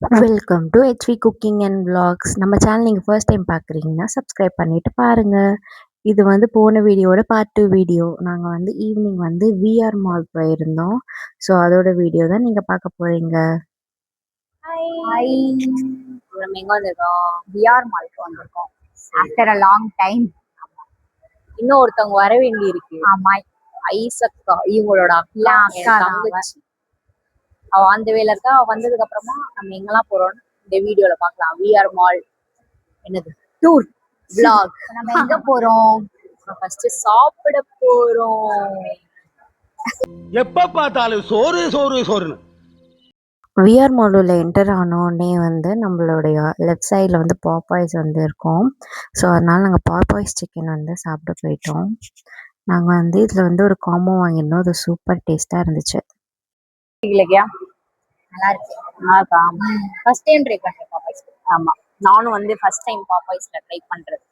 Welcome to HV cooking and vlogs. நம்ம channel நீங்கள் first time பார்க்குறீங்கன்னா சப்ஸ்கிரைப் பண்ணிட்டு பாருங்கள். இது வந்து போன வீடியோட பார்ட் 2 வீடியோ. நாங்கள் வந்து ஈவினிங் வந்து விஆர் மால் போயிருந்தோம். ஸோ அதோட வீடியோ தான் நீங்கள் பார்க்க போகிறீங்க. ஹாய், நம்ம எங்க வந்திருக்கோம்? விஆர் மால்க்கு வந்திருக்கோம் ஆஃப்டர் அ லாங் டைம். இன்னும் ஒருத்தவங்க வர வேண்டி இருக்கு. ஆமா, ஐசக்கா இவங்களோட அக்கா தங்கச்சி. அவ அந்த வேலை இருக்கா. அவ வந்ததுக்கு அப்புறமா நம்ம எங்கெல்லாம் போறோம்னு இந்த வீடியோல பார்க்கலாம். விஆர் மால் என்னது டூர் vlog. நம்ம எங்க போறோம்? ஃபர்ஸ்ட் சாப்பிட போறோம். எப்ப பார்த்தாலும் சோறு சோறு சோறுன்னு. விஆர் மாலில் என்டர் ஆனோடனே வந்து நம்மளுடைய லெஃப்ட் சைடில் வந்து பாப்பாய்ஸ் வந்து இருக்கும். ஸோ அதனால் நாங்கள் பாப்பாய்ஸ் சிக்கன் வந்து சாப்பிட போயிட்டோம். நாங்கள் வந்து இதில் வந்து ஒரு காம்போ வாங்கியிருந்தோம். அது சூப்பர் டேஸ்ட்டாக இருந்துச்சு. இல்லையா? நல்லா இருக்கு. நல்லா இருக்கா? ஃபர்ஸ்ட் டைம் ட்ரை பண்றேன் பாப்பாய்ஸ். ஆமா, நானும் வந்து ஃபர்ஸ்ட் டைம் பாப்பாய்ஸ்ல ட்ரை பண்றது.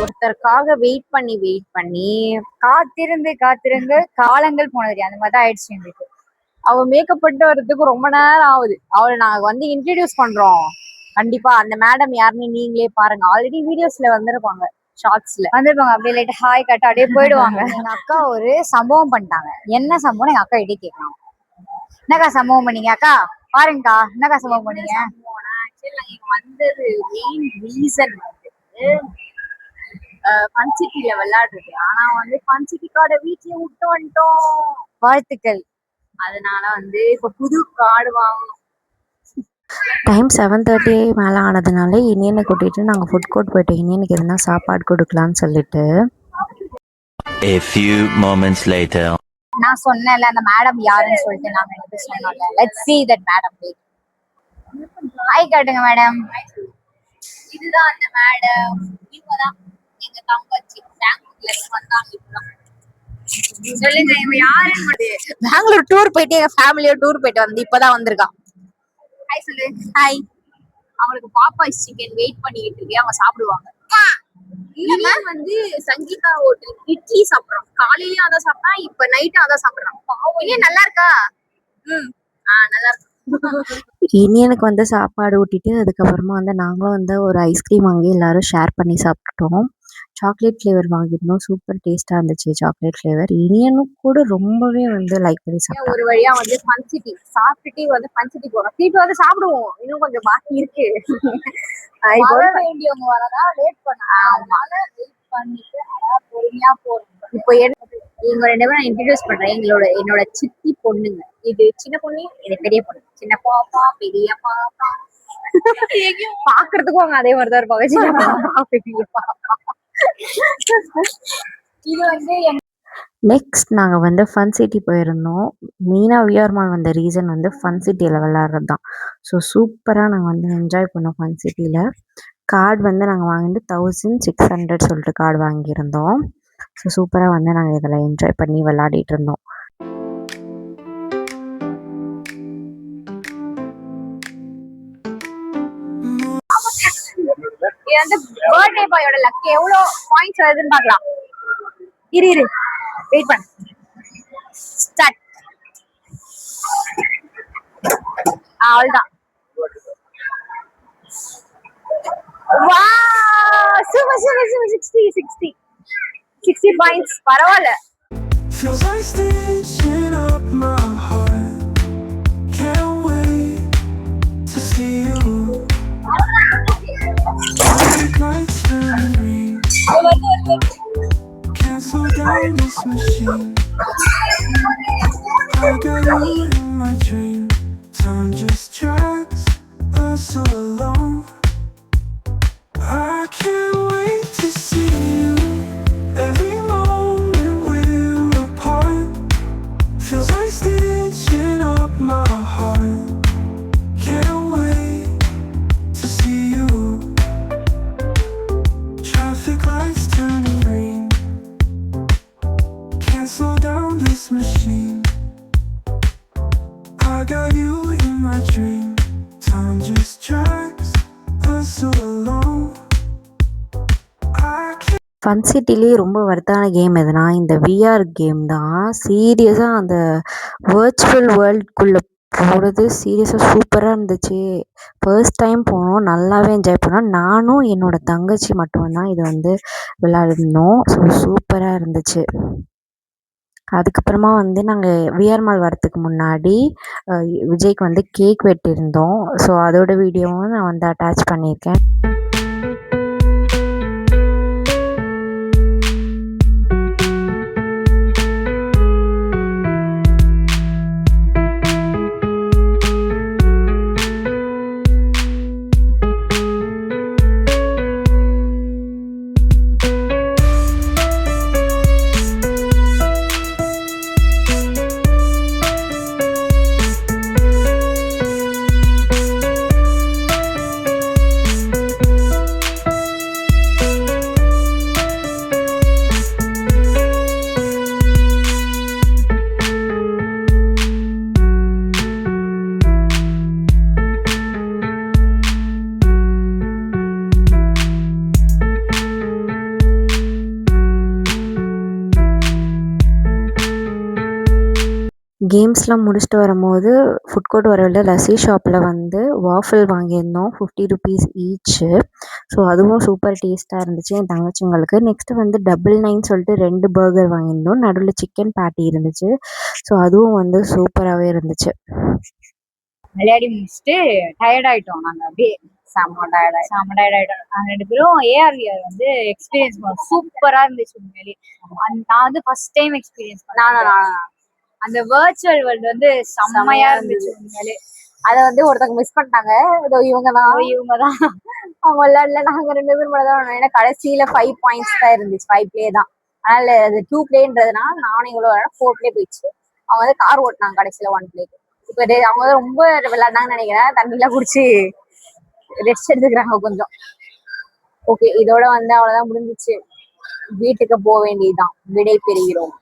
ஒருத்தருக்காக வெயிட் பண்ணி காத்திருந்து காலங்கள் போனது அந்த மாதிரி தான் ஆயிடுச்சு எங்களுக்கு. அவ மேக்கப் பண்ணிட்டு வர்றதுக்கு ரொம்ப நேரம் ஆகுது. அவளை நாங்க வந்து இன்ட்ரடியூஸ் பண்றோம். கண்டிப்பா அந்த மேடம் யாருன்னு நீங்களே பாருங்க. ஆல்ரெடி வீடியோஸ்ல வந்திருப்பாங்க, ஷார்ட்ஸ்ல வந்திருப்பாங்க. அப்படியே லைட் ஹாய் கட்ட அப்படியே போயிடுவாங்க. எங்க அக்கா ஒரு சம்பவம் பண்ணிட்டாங்க. என்ன சம்பவம் எங்க அக்கா இடி கேட்கலாம். என்னக்கா சம்பவம் பண்ணீங்க? அக்கா பாருங்கக்கா, என்னக்கா சம்பவம் பண்ணீங்க? நாங்க வந்தது மெயின் ரீசன் வந்து ஃபன் சிட்டில விளையாடுறது. ஆனா வந்து ஃபன் சிட்டிக்கார வீட்லயே விட்டு வந்துட்டோம். வாழ்த்துக்கள். அதனால வந்து இப்ப புது கார்டு வாங்கணும். டைம் 7:30 மேலே ஆனதுனால இனியனை கூட்டிட்டு நாங்கள் ஃபுட் கோர்ட் போயிட்டோம். இனியனுக்கு எதுனா சாப்பாடு கொடுக்கலான்னு சொல்லிட்டு. A few moments later. நான் சொன்னேன்ல அந்த மேடம் யாருன்னு சொல்லிட்டு நாங்க எனக்கு சொன்னோம்ல. Let's see that madam. Hi காட்டுங்க மேடம். இதுதான் அந்த மேடம். இவங்கதான் எங்க தங்கச்சி. பெங்களூர்ல இருந்து வந்தாங்க. இப்பதான் சொல்லுங்க இவங்க யாருன்னு. பெங்களூர் டூர் போயிட்டு எங்க ஃபேமிலியோட டூர் போயிட்டு வந்து இப்பதான் வந்திருக்கான். ஹாய் சொல்லு. ஹாய். அவங்களுக்கு பாப்பாய்ஸ் சிக்கன் வெயிட் பண்ணிட்டு இருக்கேன். அவங்க சாப்பிடுவாங்க. இல்ல வந்து சங்கீதா ஹோட்டல் இட்லி சாப்பிடுறோம். காலையிலயும் அதான் சாப்பிட்டான், இப்ப நைட்டும் அதான் சாப்பிடுறான். ஏன் நல்லா இருக்கா? நல்லா இருக்கு. இனியனுக்கு வந்து சாப்பாடு ஊட்டிட்டு அதுக்கப்புறமா வந்து நாங்களும் வந்து ஒரு ஐஸ்கிரீம் வாங்கி எல்லாரும் ஷேர் பண்ணி சாப்பிட்டுட்டோம். சாக்லேட் ஃப்ளேவர் வாங்கியிருந்தோம். சூப்பர் டேஸ்டா இருந்துச்சு சாக்லேட் ஃப்ளேவர். இனியனும் கூட ரொம்பவே வந்து லைக் பண்ணி சாப்பிட்டோம். ஒரு வழியா வந்து ஃபன் சிட்டி சாப்பிட்டுட்டு வந்து ஃபன் சிட்டி போறோம். திருப்பி வந்து சாப்பிடுவோம். இன்னும் கொஞ்சம் பாக்கி இருக்கு. வேண்டியவங்க வரதா லேட் பண்ணால வெயிட் பண்ணிட்டு பொறுமையா போறோம். இப்போ இவங்க 2 பேரும் நான் இன்ட்ரடியூஸ் பண்றேன். என்னோட சித்தி பொண்ணுங்க. இது சின்ன பொண்ணு, இது பெரிய பொண்ணு. சின்ன பாப்பா, பெரிய பாப்பா. பாக்குறதுக்கும் அவங்க அதே மாதிரிதான் இருப்பாங்க. சின்ன பாப்பா, பெரிய பாப்பா. இது வந்து நெக்ஸ்ட் நாங்கள் வந்து ஃபன் சிட்டி போயிருந்தோம். மெயினாக விஆர் மால் வந்த ரீசன் வந்து ஃபன் சிட்டியில் விளாட்றது தான். ஸோ சூப்பராக நாங்கள் வந்து என்ஜாய் பண்ணோம் ஃபன் சிட்டியில். கார்டு வந்து நாங்கள் வாங்கிட்டு 1600 சொல்லிட்டு கார்டு வாங்கியிருந்தோம். ஸோ சூப்பராக வந்து நாங்கள் இதில் என்ஜாய் பண்ணி விளாடிட்டு இருந்தோம். இது வந்து பர்த்டே பாயோட லக் எவ்வளவு பாயிண்ட்ஸ் வருதுன்னு பார்க்கலாம். இரு வெயிட் பண்ணு. ஸ்டார்ட். அவ்வளவுதான். Wow, super super super. 60 points. பரவாயில்ல. Feels like stitching up my heart. Can't wait to see you. Nights turn green. Can't slow down this machine. I got you in my dream. Time just drags us along. I can't wait to see you. Every moment we're apart feels like stitching up my heart. Can't wait to see you. Traffic lights turning red. Fun சிட்டிலேயே ரொம்ப வர்த்தான game எதுனா இந்த VR game தான். சீரியஸாக அந்த virtual வேர்ல்டுக்குள்ளே போகிறது சீரியஸாக சூப்பராக இருந்துச்சு. ஃபர்ஸ்ட் டைம் போனோம், நல்லாவே என்ஜாய் பண்ணோம். நானும் என்னோட தங்கச்சி மட்டும்தான் இது வந்து விளையாடிருந்தோம். ஸோ சூப்பராக இருந்துச்சு. அதுக்கப்புறமா வந்து நாங்கள் விஆர் மால் வரத்துக்கு முன்னாடி விஜய்க்கு வந்து கேக் வெட்டியிருந்தோம். ஸோ அதோட வீடியோவும் நான் வந்து அட்டாச் பண்ணியிருக்கேன். கேம்ஸ்லாம் முடிச்சுட்டு வரும்போது ஃபுட் கோர்ட் வரவில்லை லஸ்ஸி ஷாப்பில் வந்து வாஃபிள் வாங்கியிருந்தோம் 50 ருபீஸ் ஈச்சு. ஸோ அதுவும் சூப்பர் டேஸ்ட்டாக இருந்துச்சு என் தங்கச்சிங்களுக்கு. நெக்ஸ்ட்டு வந்து 99 சொல்லிட்டு 2 பர்கர் வாங்கியிருந்தோம். நடுவில் சிக்கன் பேட்டி இருந்துச்சு. ஸோ அதுவும் வந்து சூப்பராகவே இருந்துச்சு. விளையாடி முடிச்சுட்டு டயர்ட் ஆயிட்டோம் நாங்க, அப்படியே செம்ம டயர்ட் ஆயிட்டோம். நாங்க 2 பேரும் ஏஆர்விஆர் வந்து எக்ஸ்பீரியன்ஸ் பண்ணோம். சூப்பரா இருந்துச்சு உண்மையிலேயே. நான் வந்து ஃபர்ஸ்ட் டைம் எக்ஸ்பீரியன்ஸ் பண்ணேன். அந்த வர்ச்சுவல் வேர்ல்டு வந்து செம்மையா இருந்துச்சு உண்மையிலே. அதை வந்து ஒருத்தவங்க மிஸ் பண்ணிட்டாங்க. இதோ இவங்கதான் அவங்க விளையாடல. நாங்க 2 பேரும் மட்டும் தான். ஏன்னா கடைசியில 5 பாயிண்ட்ஸ் தான் இருந்துச்சு, 5 பிளே தான். அதனால அது 2 பிளேன்றதுனால நானும் இவ்வளவு விளையாட 4 பிளே போயிடுச்சு. அவங்க வந்து கார் ஓட்டினாங்க கடைசியில 1 பிளே. இப்ப அவங்க வந்து ரொம்ப விளையாடினாங்கன்னு நினைக்கிறேன். தண்ணிலாம் குடிச்சு ரெஸ்ட் எடுத்துக்கிறாங்க கொஞ்சம். ஓகே, இதோட வந்து அவ்வளவுதான் முடிஞ்சிச்சு. வீட்டுக்கு போக வேண்டியதுதான். விடை பெறுகிறோம்.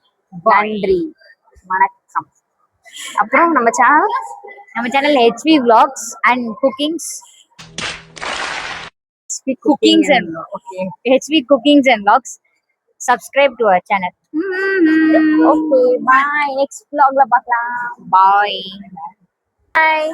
நன்றி, வணக்கம். அப்புறம் நம்ம channel HV vlogs and cookings HV cookings and vlogs. Subscribe to our channel. Okay, bye. Next vlogல பார்க்கலாம். Bye. Bye.